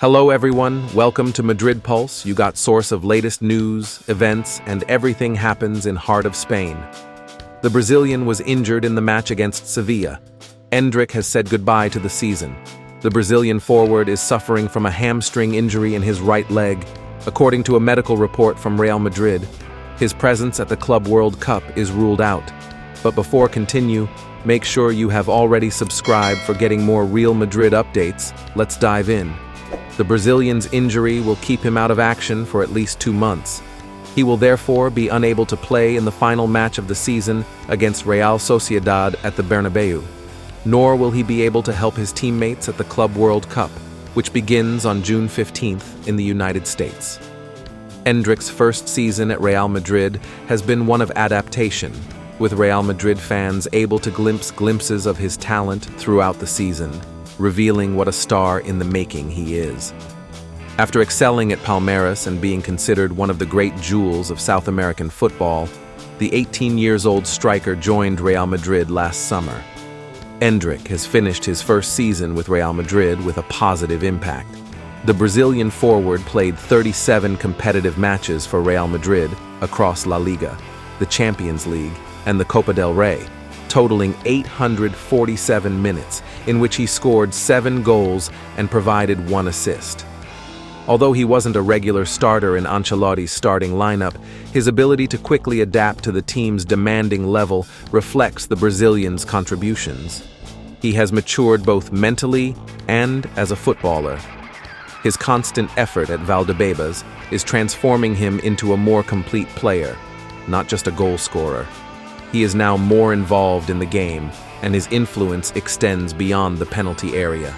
Hello everyone, welcome to Madrid Pulse. You got source of latest news, events, and everything happens in heart of Spain. The Brazilian was injured in the match against Sevilla. Endrick has said goodbye to the season. The Brazilian forward is suffering from a hamstring injury in his right leg. According to a medical report from Real Madrid, his presence at the Club World Cup is ruled out. But before continue, make sure you have already subscribed for getting more Real Madrid updates. Let's dive in. The Brazilian's injury will keep him out of action for at least 2 months. He will therefore be unable to play in the final match of the season against Real Sociedad at the Bernabeu, nor will he be able to help his teammates at the Club World Cup, which begins on June 15th in the United States. Endrick's first season at Real Madrid has been one of adaptation, with Real Madrid fans able to glimpse glimpses of his talent throughout the season, revealing what a star in the making he is. After excelling at Palmeiras and being considered one of the great jewels of South American football, the 18-year-old striker joined Real Madrid last summer. Endrick has finished his first season with Real Madrid with a positive impact. The Brazilian forward played 37 competitive matches for Real Madrid across La Liga, the Champions League, and the Copa del Rey, totaling 847 minutes, in which he scored 7 goals and provided 1 assist. Although he wasn't a regular starter in Ancelotti's starting lineup, his ability to quickly adapt to the team's demanding level reflects the Brazilian's contributions. He has matured both mentally and as a footballer. His constant effort at Valdebebas is transforming him into a more complete player, not just a goal scorer. He is now more involved in the game, and his influence extends beyond the penalty area.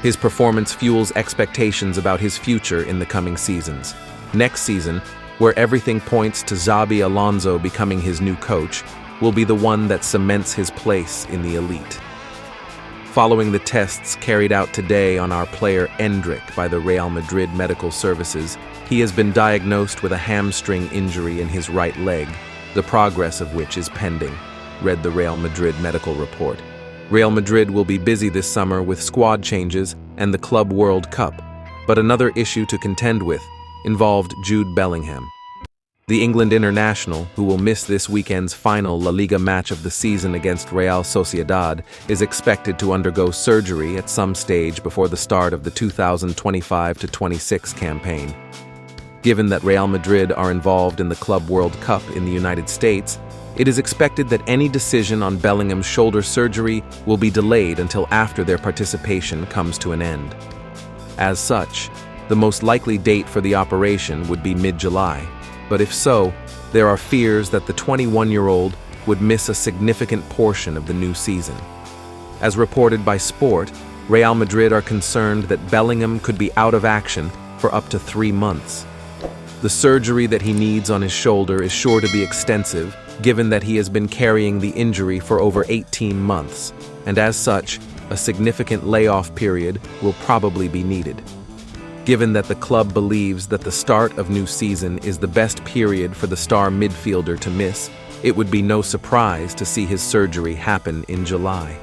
His performance fuels expectations about his future in the coming seasons. Next season, where everything points to Xabi Alonso becoming his new coach, will be the one that cements his place in the elite. Following the tests carried out today on our player Endrick by the Real Madrid Medical Services, he has been diagnosed with a hamstring injury in his right leg, the progress of which is pending, read the Real Madrid medical report. Real Madrid will be busy this summer with squad changes and the Club World Cup, but another issue to contend with involved Jude Bellingham. The England international, who will miss this weekend's final La Liga match of the season against Real Sociedad, is expected to undergo surgery at some stage before the start of the 2025-26 campaign. Given that Real Madrid are involved in the Club World Cup in the United States, it is expected that any decision on Bellingham's shoulder surgery will be delayed until after their participation comes to an end. As such, the most likely date for the operation would be mid-July, but if so, there are fears that the 21-year-old would miss a significant portion of the new season. As reported by Sport, Real Madrid are concerned that Bellingham could be out of action for up to 3 months. The surgery that he needs on his shoulder is sure to be extensive, given that he has been carrying the injury for over 18 months, and as such, a significant layoff period will probably be needed. Given that the club believes that the start of new season is the best period for the star midfielder to miss, it would be no surprise to see his surgery happen in July.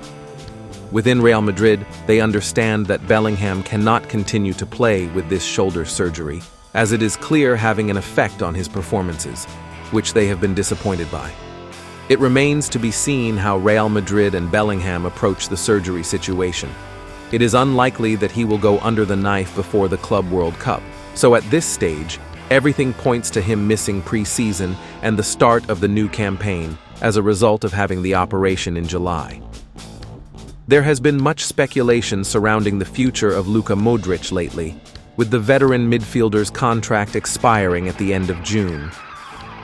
Within Real Madrid, they understand that Bellingham cannot continue to play with this shoulder surgery, as it is clear having an effect on his performances, which they have been disappointed by. It remains to be seen how Real Madrid and Bellingham approach the surgery situation. It is unlikely that he will go under the knife before the Club World Cup, so at this stage, everything points to him missing pre-season and the start of the new campaign as a result of having the operation in July. There has been much speculation surrounding the future of Luka Modric lately, with the veteran midfielder's contract expiring at the end of June.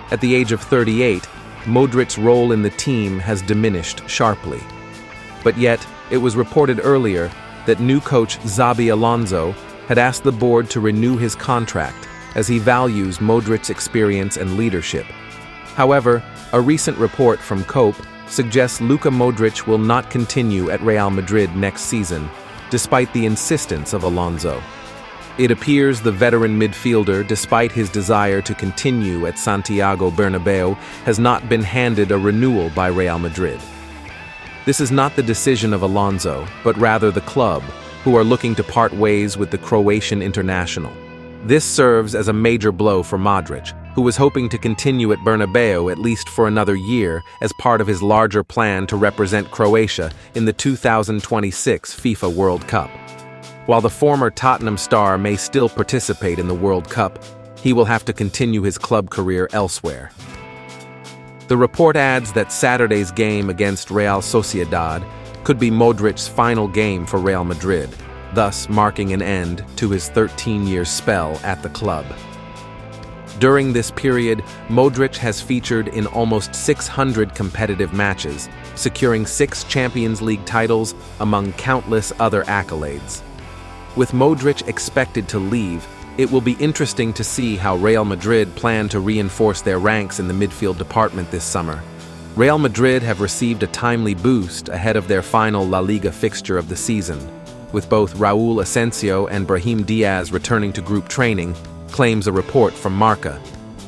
At the age of 38, Modric's role in the team has diminished sharply. But yet, it was reported earlier that new coach Xabi Alonso had asked the board to renew his contract as he values Modric's experience and leadership. However, a recent report from COPE suggests Luka Modric will not continue at Real Madrid next season, despite the insistence of Alonso. It appears the veteran midfielder, despite his desire to continue at Santiago Bernabeu, has not been handed a renewal by Real Madrid. This is not the decision of Alonso, but rather the club, who are looking to part ways with the Croatian international. This serves as a major blow for Modric, who was hoping to continue at Bernabeu at least for another year as part of his larger plan to represent Croatia in the 2026 FIFA World Cup. While the former Tottenham star may still participate in the World Cup, he will have to continue his club career elsewhere. The report adds that Saturday's game against Real Sociedad could be Modric's final game for Real Madrid, thus marking an end to his 13-year spell at the club. During this period, Modric has featured in almost 600 competitive matches, securing 6 Champions League titles among countless other accolades. With Modric expected to leave, it will be interesting to see how Real Madrid plan to reinforce their ranks in the midfield department this summer. Real Madrid have received a timely boost ahead of their final La Liga fixture of the season, with both Raúl Asensio and Brahim returning to group training, claims a report from Marca.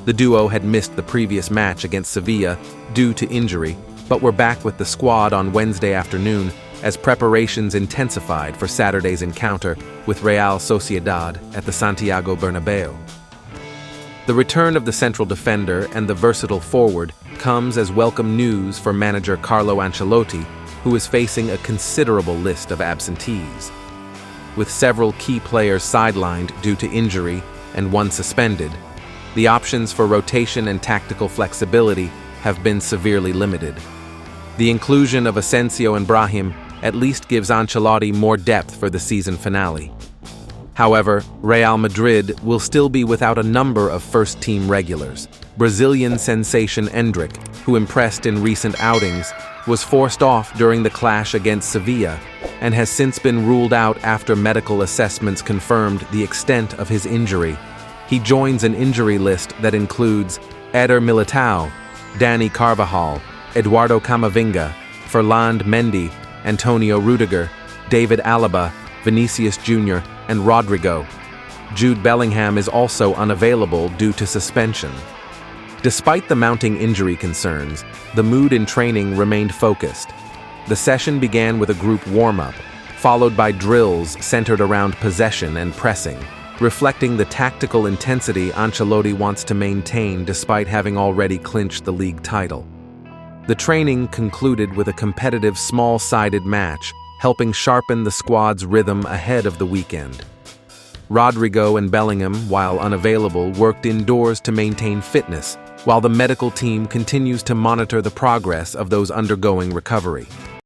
The duo had missed the previous match against Sevilla due to injury, but were back with the squad on Wednesday afternoon as preparations intensified for Saturday's encounter with Real Sociedad at the Santiago Bernabéu. The return of the central defender and the versatile forward comes as welcome news for manager Carlo Ancelotti, who is facing a considerable list of absentees. With several key players sidelined due to injury and one suspended, the options for rotation and tactical flexibility have been severely limited. The inclusion of Asensio and Brahim at least gives Ancelotti more depth for the season finale. However, Real Madrid will still be without a number of first-team regulars. Brazilian sensation Endrick, who impressed in recent outings, was forced off during the clash against Sevilla and has since been ruled out after medical assessments confirmed the extent of his injury. He joins an injury list that includes Eder Militao, Dani Carvajal, Eduardo Camavinga, Ferland Mendy, Antonio Rudiger, David Alaba, Vinicius Jr., and Rodrigo. Jude Bellingham is also unavailable due to suspension. Despite the mounting injury concerns, the mood in training remained focused. The session began with a group warm-up, followed by drills centered around possession and pressing, reflecting the tactical intensity Ancelotti wants to maintain despite having already clinched the league title. The training concluded with a competitive small-sided match, helping sharpen the squad's rhythm ahead of the weekend. Rodrigo and Bellingham, while unavailable, worked indoors to maintain fitness, while the medical team continues to monitor the progress of those undergoing recovery.